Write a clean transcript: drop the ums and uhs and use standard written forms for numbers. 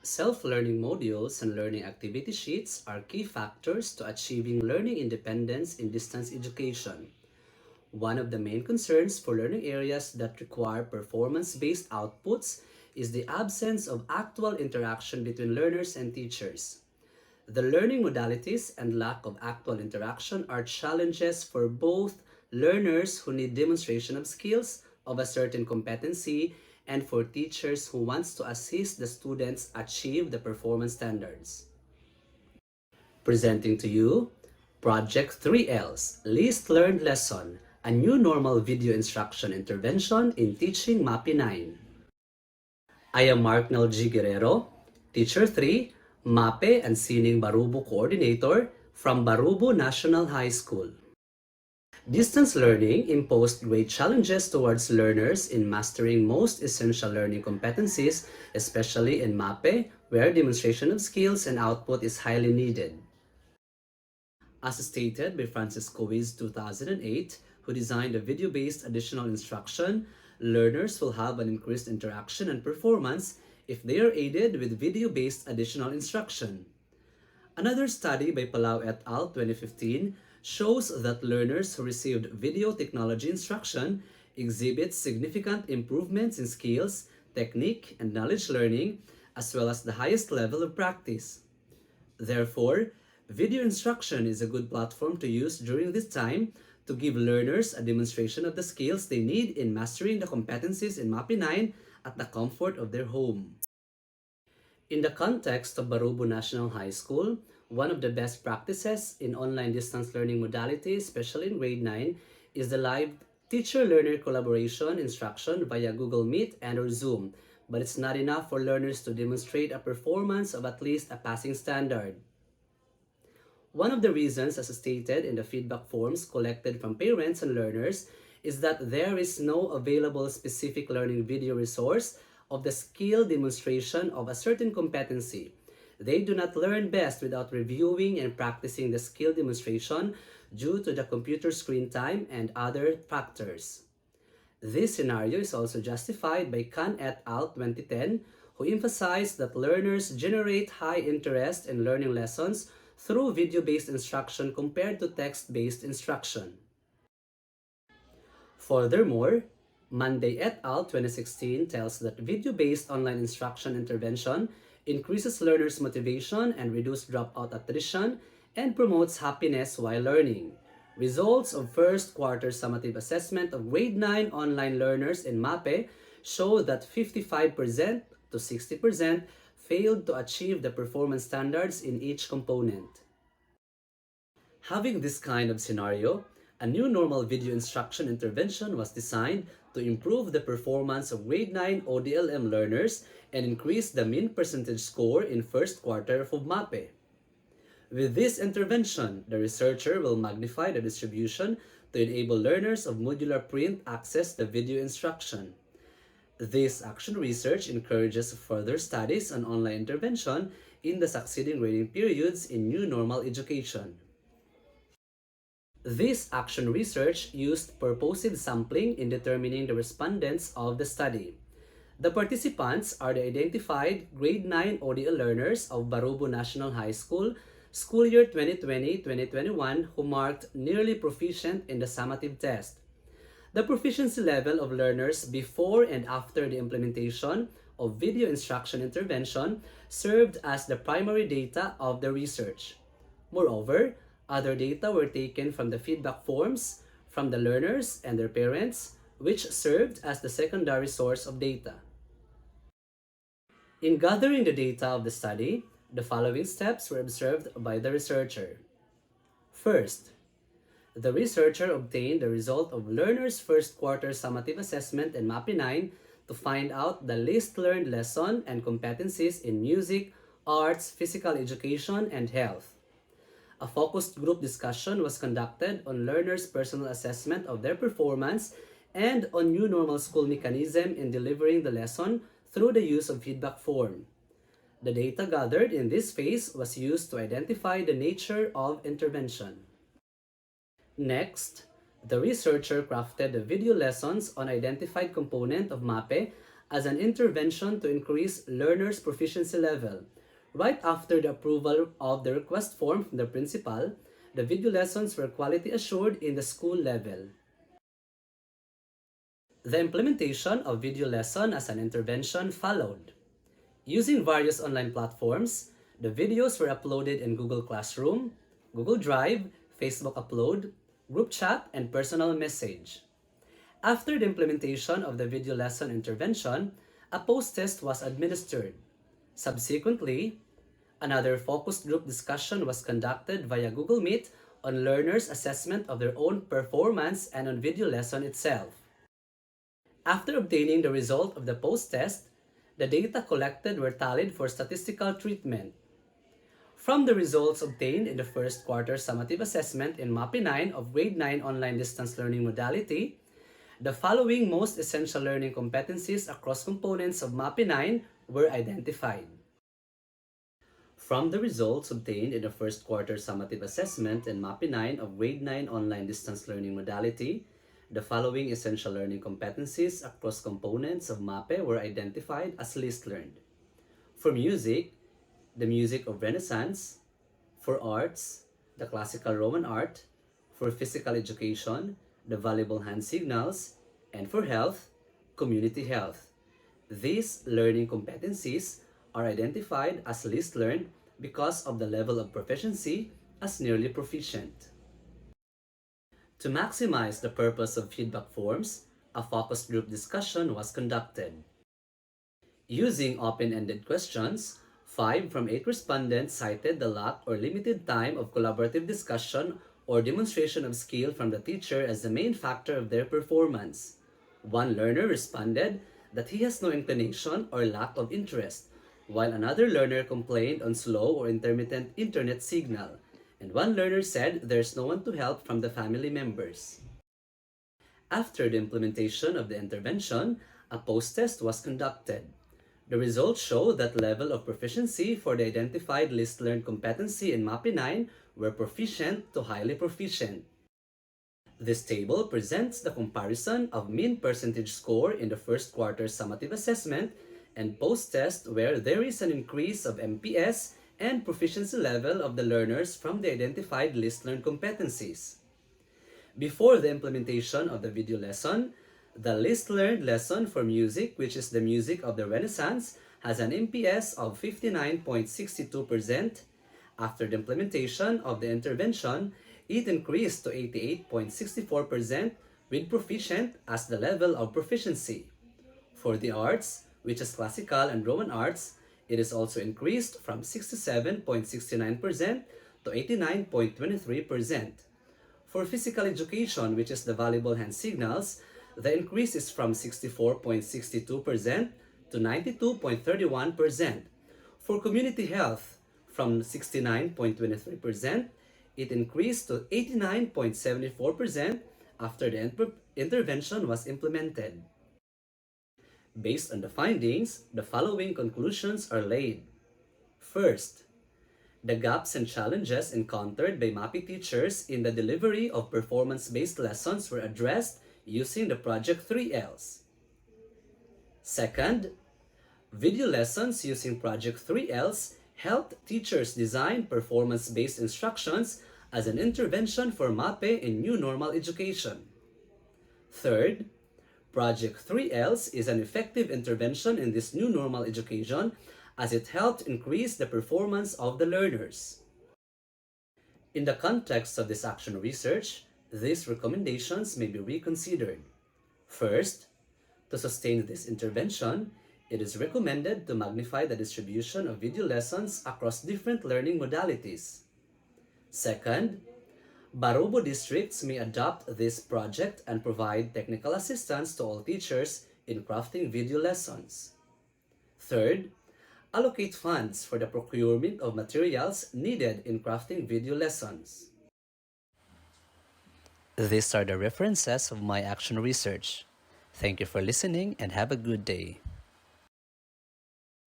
Self-learning modules and learning activity sheets are key factors to achieving learning independence in distance education. One of the main concerns for learning areas that require performance-based outputs is the absence of actual interaction between learners and teachers. The learning modalities and lack of actual interaction are challenges for both learners who need demonstration of skills of a certain competency and for teachers who wants to assist the students achieve the performance standards. Presenting to you Project 3L's Least Learned Lesson, a new normal video instruction intervention in teaching MAPEH 9. I am Nel Guerrero, Teacher 3, MAPEH and Sining Barobo Coordinator from Barobo National High School. Distance learning imposed great challenges towards learners in mastering most essential learning competencies, especially in MAPEH, where demonstration of skills and output is highly needed. As stated by Francis Cowes 2008, who designed a video-based additional instruction, learners will have an increased interaction and performance if they are aided with video-based additional instruction. Another study by Palau et al. 2015 shows that learners who received video technology instruction exhibit significant improvements in skills, technique, and knowledge learning, as well as the highest level of practice. Therefore, video instruction is a good platform to use during this time to give learners a demonstration of the skills they need in mastering the competencies in MAPEH 9 at the comfort of their home. In the context of Barobo National High School, one of the best practices in online distance learning modalities, especially in grade 9, is the live teacher-learner collaboration instruction via Google Meet and or Zoom, but it's not enough for learners to demonstrate a performance of at least a passing standard. One of the reasons, as stated in the feedback forms collected from parents and learners, is that there is no available specific learning video resource of the skill demonstration of a certain competency. They do not learn best without reviewing and practicing the skill demonstration due to the computer screen time and other factors. This scenario is also justified by Khan et al. 2010, who emphasized that learners generate high interest in learning lessons through video-based instruction compared to text-based instruction. Furthermore, Monday et al. 2016 tells that video-based online instruction intervention increases learners' motivation and reduces dropout attrition and promotes happiness while learning. Results of first quarter summative assessment of grade 9 online learners in MAPEH show that 55% to 60% failed to achieve the performance standards in each component. Having this kind of scenario, a new normal video instruction intervention was designed to improve the performance of grade 9 ODLM learners and increase the mean percentage score in first quarter of MAPEH. With this intervention, the researcher will magnify the distribution to enable learners of modular print access the video instruction. This action research encourages further studies on online intervention in the succeeding grading periods in new normal education. This action research used purposive sampling in determining the respondents of the study. The participants are the identified grade 9 ODL learners of Barobo National High School, school year 2020-2021, who marked nearly proficient in the summative test. The proficiency level of learners before and after the implementation of video instruction intervention served as the primary data of the research. Moreover, other data were taken from the feedback forms, from the learners and their parents, which served as the secondary source of data. In gathering the data of the study, the following steps were observed by the researcher. First, the researcher obtained the result of learners' first quarter summative assessment in MAPEH 9 to find out the least learned lesson and competencies in music, arts, physical education, and health. A focused group discussion was conducted on learners' personal assessment of their performance and on new normal school mechanism in delivering the lesson through the use of feedback form. The data gathered in this phase was used to identify the nature of intervention. Next, the researcher crafted the video lessons on identified component of MAPEH as an intervention to increase learners' proficiency level. Right after the approval of the request form from the principal, the video lessons were quality assured in the school level. The implementation of video lesson as an intervention followed. Using various online platforms, the videos were uploaded in Google Classroom, Google Drive, Facebook Upload, Group Chat, and Personal Message. After the implementation of the video lesson intervention, a post-test was administered. Subsequently, another focus group discussion was conducted via Google Meet on learners' assessment of their own performance and on video lesson itself. After obtaining the result of the post-test, the data collected were tallied for statistical treatment. From the results obtained in the first quarter summative assessment in MAPEH 9 of Grade 9 online distance learning modality, the following most essential learning competencies across components of MAPEH 9 were identified. From the results obtained in the first quarter summative assessment in MAPEH 9 of Grade 9 online distance learning modality, the following essential learning competencies across components of MAPEH were identified as least learned. For music, the music of Renaissance. For arts, the classical Roman art. For physical education, the valuable hand signals. And for health, community health. These learning competencies are identified as least learned because of the level of proficiency as nearly proficient. To maximize the purpose of feedback forms, a focus group discussion was conducted. Using open-ended questions, 5 from 8 respondents cited the lack or limited time of collaborative discussion or demonstration of skill from the teacher as the main factor of their performance. One learner responded that he has no inclination or lack of interest, while another learner complained on slow or intermittent internet signal, and one learner said there's no one to help from the family members. After the implementation of the intervention, a post-test was conducted. The results show that level of proficiency for the identified least learned competency in MAPEH 9 were proficient to highly proficient. This table presents the comparison of mean percentage score in the first quarter summative assessment and post-test where there is an increase of MPS and proficiency level of the learners from the identified least learned competencies. Before the implementation of the video lesson, the least learned lesson for music, which is the music of the Renaissance, has an MPS of 59.62%. After the implementation of the intervention, it increased to 88.64% with proficient as the level of proficiency. For the arts, which is classical and Roman arts, it is also increased from 67.69% to 89.23%. For physical education, which is the valuable hand signals, the increase is from 64.62% to 92.31%. For community health, from 69.23%, it increased to 89.74% after the intervention was implemented. Based on the findings, the following conclusions are laid. First, the gaps and challenges encountered by MAPEH teachers in the delivery of performance-based lessons were addressed using the Project 3Ls. Second, video lessons using Project 3Ls helped teachers design performance-based instructions as an intervention for MAPEH in new normal education. Third, Project 3Ls is an effective intervention in this new normal education as it helped increase the performance of the learners. In the context of this action research, these recommendations may be reconsidered. First, to sustain this intervention, it is recommended to magnify the distribution of video lessons across different learning modalities. Second, Barobo districts may adopt this project and provide technical assistance to all teachers in crafting video lessons. Third, allocate funds for the procurement of materials needed in crafting video lessons. These are the references of my action research. Thank you for listening and have a good day.